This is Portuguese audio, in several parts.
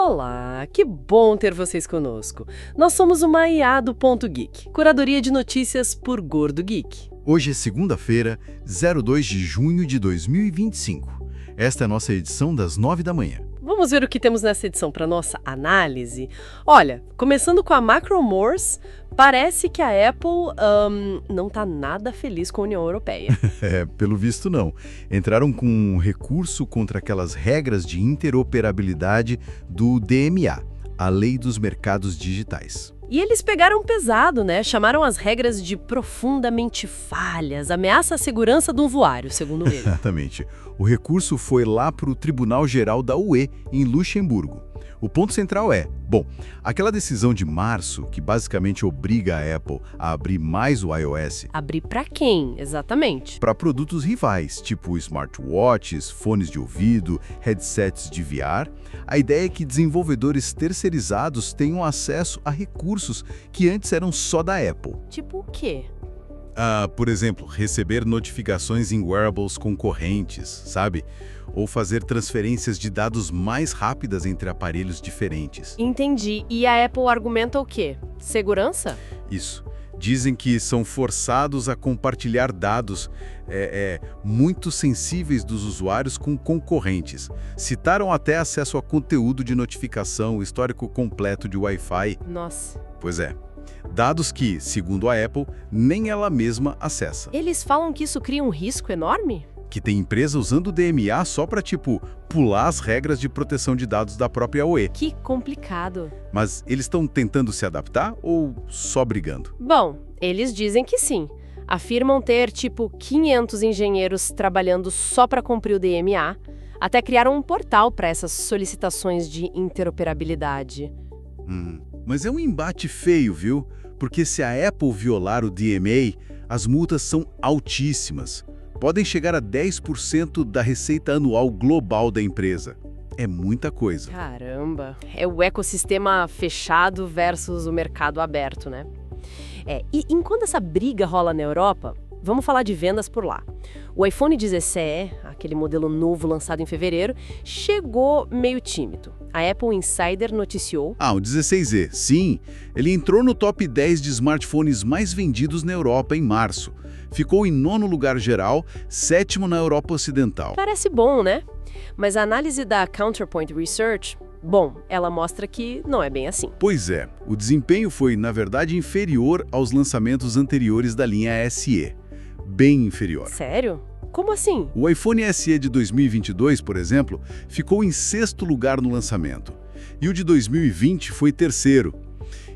Olá, que bom ter vocês conosco. Nós somos o IA do Ponto Geek, curadoria de notícias por Gordo Geek. Hoje é segunda-feira, 2 de junho de 2025. Esta é a nossa edição das 9 da manhã. Vamos ver o que temos nessa edição para nossa análise? Olha, começando com a Macromores, parece que a Apple não está nada feliz com a União Europeia. Pelo visto não. Entraram com um recurso contra aquelas regras de interoperabilidade do DMA, a Lei dos Mercados Digitais. E eles pegaram pesado, né? Chamaram as regras de profundamente falhas, ameaça à segurança do usuário, segundo ele. Exatamente. O recurso foi lá para o Tribunal Geral da UE, em Luxemburgo. O ponto central é, aquela decisão de março, que basicamente obriga a Apple a abrir mais o iOS... Abrir para quem, exatamente? Para produtos rivais, tipo smartwatches, fones de ouvido, headsets de VR. A ideia é que desenvolvedores terceirizados tenham acesso a recursos que antes eram só da Apple. Tipo o quê? Por exemplo, receber notificações em wearables concorrentes, sabe? Ou fazer transferências de dados mais rápidas entre aparelhos diferentes. Entendi. E a Apple argumenta o quê? Segurança? Isso. Dizem que são forçados a compartilhar dados muito sensíveis dos usuários com concorrentes. Citaram até acesso a conteúdo de notificação, histórico completo de Wi-Fi. Nossa. Pois é. Dados que, segundo a Apple, nem ela mesma acessa. Eles falam que isso cria um risco enorme? Que tem empresa usando o DMA só para, pular as regras de proteção de dados da própria UE. Que complicado. Mas eles estão tentando se adaptar ou só brigando? Bom, eles dizem que sim. Afirmam ter, 500 engenheiros trabalhando só para cumprir o DMA, até criaram um portal para essas solicitações de interoperabilidade. Mas é um embate feio, viu? Porque se a Apple violar o DMA, as multas são altíssimas. Podem chegar a 10% da receita anual global da empresa. É muita coisa. Caramba! É o ecossistema fechado versus o mercado aberto, né? E enquanto essa briga rola na Europa, vamos falar de vendas por lá. O iPhone 16, aquele modelo novo lançado em fevereiro, chegou meio tímido. A Apple Insider noticiou... o 16e, sim. Ele entrou no top 10 de smartphones mais vendidos na Europa em março. Ficou em 9º lugar geral, 7º na Europa Ocidental. Parece bom, né? Mas a análise da Counterpoint Research, ela mostra que não é bem assim. Pois é, o desempenho foi, na verdade, inferior aos lançamentos anteriores da linha SE. Bem inferior. Sério? Como assim? O iPhone SE de 2022, por exemplo, ficou em 6º lugar no lançamento. E o de 2020 foi 3º.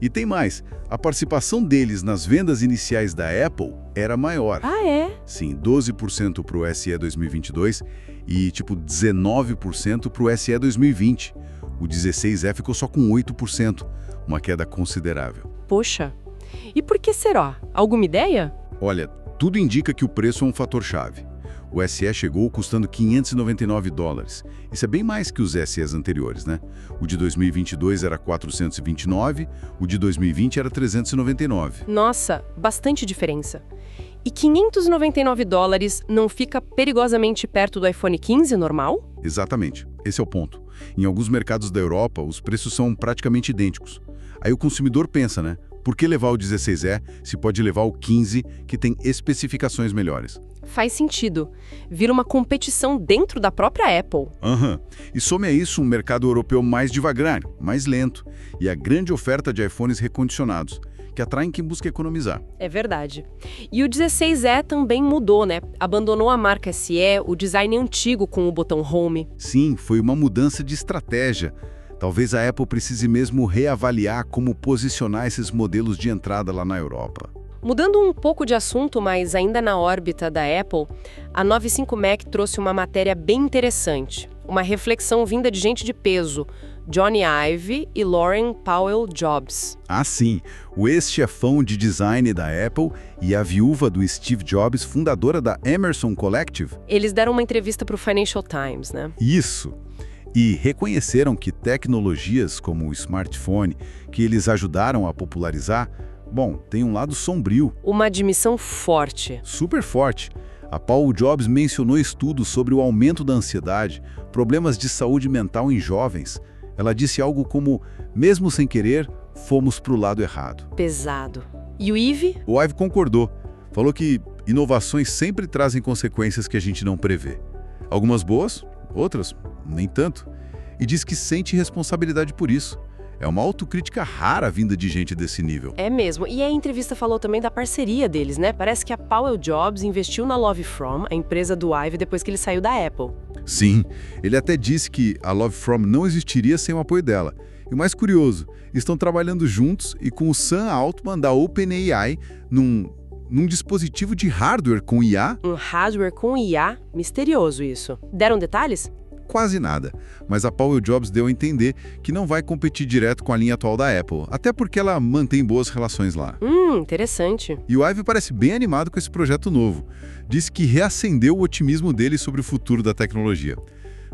E tem mais, a participação deles nas vendas iniciais da Apple era maior. Ah, é? Sim, 12% para o SE 2022 e 19% para o SE 2020. O 16E ficou só com 8%, uma queda considerável. Poxa, e por que será? Alguma ideia? Olha, tudo indica que o preço é um fator-chave. O SE chegou custando $599. Isso é bem mais que os SEs anteriores, né? O de 2022 era $429, o de 2020 era $399. Nossa, bastante diferença. E $599 não fica perigosamente perto do iPhone 15 normal? Exatamente, esse é o ponto. Em alguns mercados da Europa, os preços são praticamente idênticos. Aí o consumidor pensa, né? Por que levar o 16E se pode levar o 15, que tem especificações melhores? Faz sentido. Vira uma competição dentro da própria Apple. E some a isso um mercado europeu mais devagar, mais lento, e a grande oferta de iPhones recondicionados, que atraem quem busca economizar. É verdade. E o 16E também mudou, né? Abandonou a marca SE, o design antigo com o botão Home. Sim, foi uma mudança de estratégia. Talvez a Apple precise mesmo reavaliar como posicionar esses modelos de entrada lá na Europa. Mudando um pouco de assunto, mas ainda na órbita da Apple, a 95 Mac trouxe uma matéria bem interessante. Uma reflexão vinda de gente de peso, Johnny Ive e Lauren Powell Jobs. Ah, sim. O ex-chefão de design da Apple e a viúva do Steve Jobs, fundadora da Emerson Collective. Eles deram uma entrevista para o Financial Times, né? Isso. E reconheceram que tecnologias como o smartphone, que eles ajudaram a popularizar, tem um lado sombrio. Uma admissão forte. Super forte. A Paul Jobs mencionou estudos sobre o aumento da ansiedade, problemas de saúde mental em jovens. Ela disse algo como, mesmo sem querer, fomos para o lado errado. Pesado. E o Ive? O Ive concordou. Falou que inovações sempre trazem consequências que a gente não prevê. Algumas boas, outras nem tanto. E diz que sente responsabilidade por isso. É uma autocrítica rara vinda de gente desse nível. É mesmo. E a entrevista falou também da parceria deles, né? Parece que a Powell Jobs investiu na Lovefrom, a empresa do Ive, depois que ele saiu da Apple. Sim, ele até disse que a Lovefrom não existiria sem o apoio dela. E o mais curioso, estão trabalhando juntos e com o Sam Altman da OpenAI num dispositivo de hardware com IA? Um hardware com IA? Misterioso isso. Deram detalhes? Quase nada, mas a Powell Jobs deu a entender que não vai competir direto com a linha atual da Apple, até porque ela mantém boas relações lá. Interessante. E o Ive parece bem animado com esse projeto novo. Disse que reacendeu o otimismo dele sobre o futuro da tecnologia.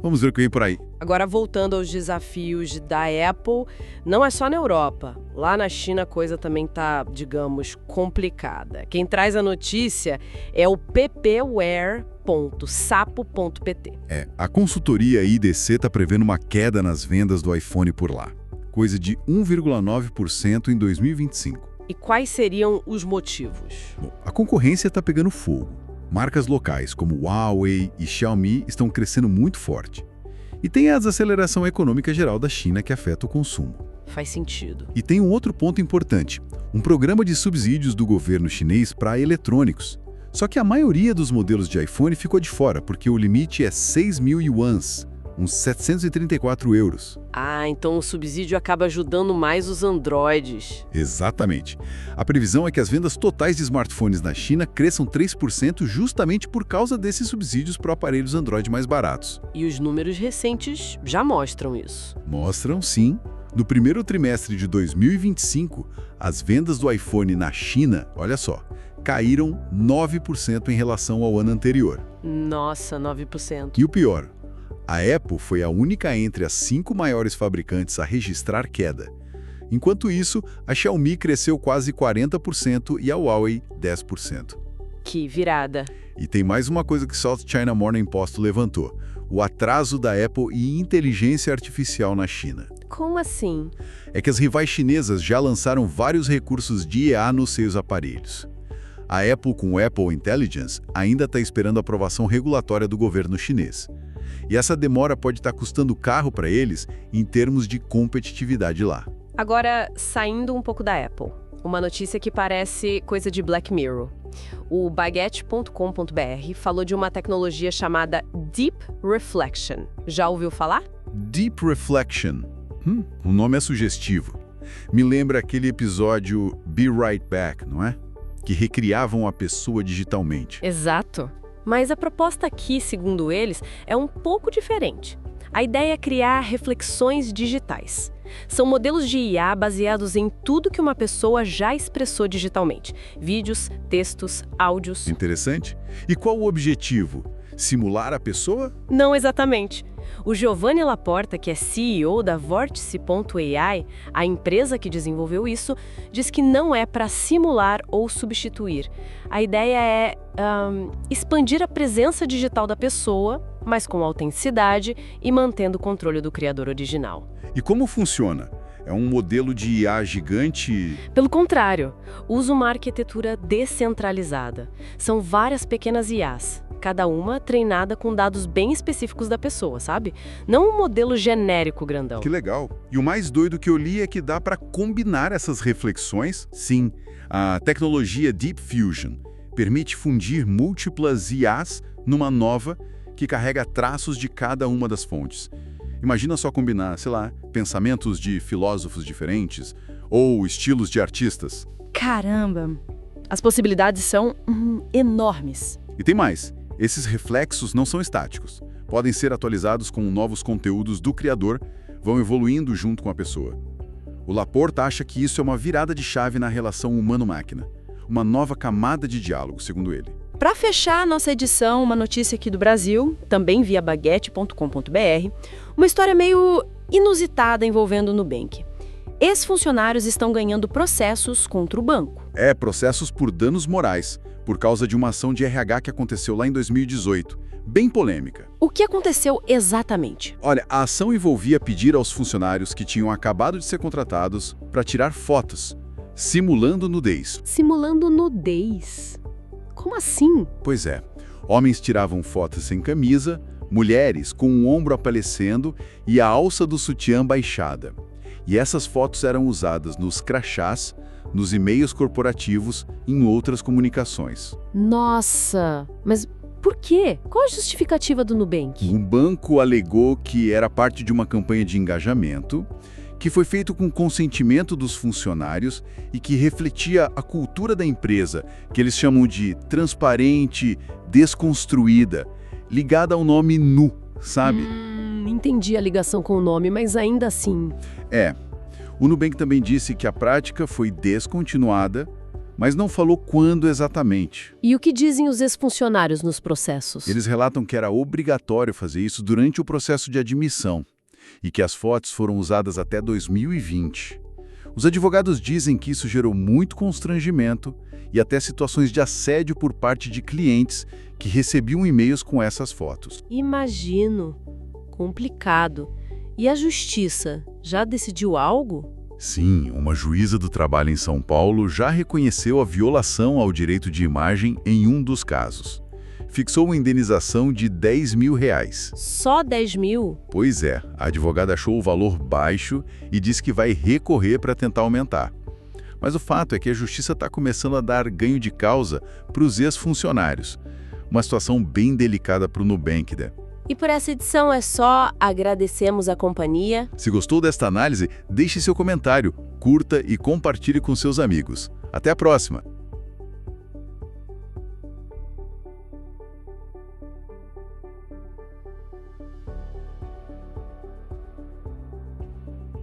Vamos ver o que vem por aí. Agora, voltando aos desafios da Apple, não é só na Europa. Lá na China a coisa também tá, digamos, complicada. Quem traz a notícia é o ppware.sapo.pt. A consultoria IDC está prevendo uma queda nas vendas do iPhone por lá. Coisa de 1,9% em 2025. E quais seriam os motivos? Bom, a concorrência está pegando fogo. Marcas locais como Huawei e Xiaomi estão crescendo muito forte. E tem a desaceleração econômica geral da China que afeta o consumo. Faz sentido. E tem um outro ponto importante, um programa de subsídios do governo chinês para eletrônicos. Só que a maioria dos modelos de iPhone ficou de fora, porque o limite é 6.000 yuans, uns 734 euros. Então o subsídio acaba ajudando mais os Androids. Exatamente. A previsão é que as vendas totais de smartphones na China cresçam 3% justamente por causa desses subsídios para aparelhos Android mais baratos. E os números recentes já mostram isso. Mostram, sim. No primeiro trimestre de 2025, as vendas do iPhone na China, olha só, caíram 9% em relação ao ano anterior. Nossa, 9%. E o pior, a Apple foi a única entre as 5 maiores fabricantes a registrar queda. Enquanto isso, a Xiaomi cresceu quase 40% e a Huawei 10%. Que virada. E tem mais uma coisa que South China Morning Post levantou: o atraso da Apple e inteligência artificial na China. Como assim? É que as rivais chinesas já lançaram vários recursos de IA nos seus aparelhos. A Apple, com o Apple Intelligence, ainda está esperando a aprovação regulatória do governo chinês. E essa demora pode estar custando caro para eles em termos de competitividade lá. Agora, saindo um pouco da Apple, uma notícia que parece coisa de Black Mirror. O baguette.com.br falou de uma tecnologia chamada Deep Reflection. Já ouviu falar? Deep Reflection. O nome é sugestivo. Me lembra aquele episódio Be Right Back, não é? Que recriavam a pessoa digitalmente. Exato. Mas a proposta aqui, segundo eles, é um pouco diferente. A ideia é criar reflexões digitais. São modelos de IA baseados em tudo que uma pessoa já expressou digitalmente. Vídeos, textos, áudios. Interessante. E qual o objetivo? Simular a pessoa? Não exatamente. O Giovanni Laporta, que é CEO da Vortice.ai, a empresa que desenvolveu isso, diz que não é para simular ou substituir. A ideia é expandir a presença digital da pessoa, mas com autenticidade e mantendo o controle do criador original. E como funciona? É um modelo de IA gigante? Pelo contrário, usa uma arquitetura descentralizada. São várias pequenas IAs, cada uma treinada com dados bem específicos da pessoa, sabe? Não um modelo genérico grandão. Que legal. E o mais doido que eu li é que dá para combinar essas reflexões. Sim, a tecnologia Deep Fusion permite fundir múltiplas IAs numa nova que carrega traços de cada uma das fontes. Imagina só combinar, sei lá, pensamentos de filósofos diferentes ou estilos de artistas. Caramba! As possibilidades são enormes. E tem mais. Esses reflexos não são estáticos. Podem ser atualizados com novos conteúdos do criador, vão evoluindo junto com a pessoa. O Laporta acha que isso é uma virada de chave na relação humano-máquina. Uma nova camada de diálogo, segundo ele. Para fechar a nossa edição, uma notícia aqui do Brasil, também via baguette.com.br, uma história meio inusitada envolvendo o Nubank. Ex-funcionários estão ganhando processos contra o banco. Processos por danos morais, por causa de uma ação de RH que aconteceu lá em 2018, bem polêmica. O que aconteceu exatamente? Olha, a ação envolvia pedir aos funcionários que tinham acabado de ser contratados para tirar fotos, simulando nudez. Simulando nudez. Como assim? Pois é, homens tiravam fotos sem camisa, mulheres com o ombro aparecendo e a alça do sutiã baixada. E essas fotos eram usadas nos crachás, nos e-mails corporativos e em outras comunicações. Nossa, mas por quê? Qual a justificativa do Nubank? O banco alegou que era parte de uma campanha de engajamento, que foi feito com consentimento dos funcionários e que refletia a cultura da empresa, que eles chamam de transparente, desconstruída, ligada ao nome Nu, sabe? Entendi a ligação com o nome, mas ainda assim... O Nubank também disse que a prática foi descontinuada, mas não falou quando exatamente. E o que dizem os ex-funcionários nos processos? Eles relatam que era obrigatório fazer isso durante o processo de admissão e que as fotos foram usadas até 2020. Os advogados dizem que isso gerou muito constrangimento e até situações de assédio por parte de clientes que recebiam e-mails com essas fotos. Imagino. Complicado. E a justiça já decidiu algo? Sim, uma juíza do trabalho em São Paulo já reconheceu a violação ao direito de imagem em um dos casos. Fixou uma indenização de R$10 mil. Só 10 mil? Pois é, a advogada achou o valor baixo e disse que vai recorrer para tentar aumentar. Mas o fato é que a justiça está começando a dar ganho de causa para os ex-funcionários. Uma situação bem delicada para o Nubank, né? E por essa edição é só. Agradecemos a companhia. Se gostou desta análise, deixe seu comentário, curta e compartilhe com seus amigos. Até a próxima!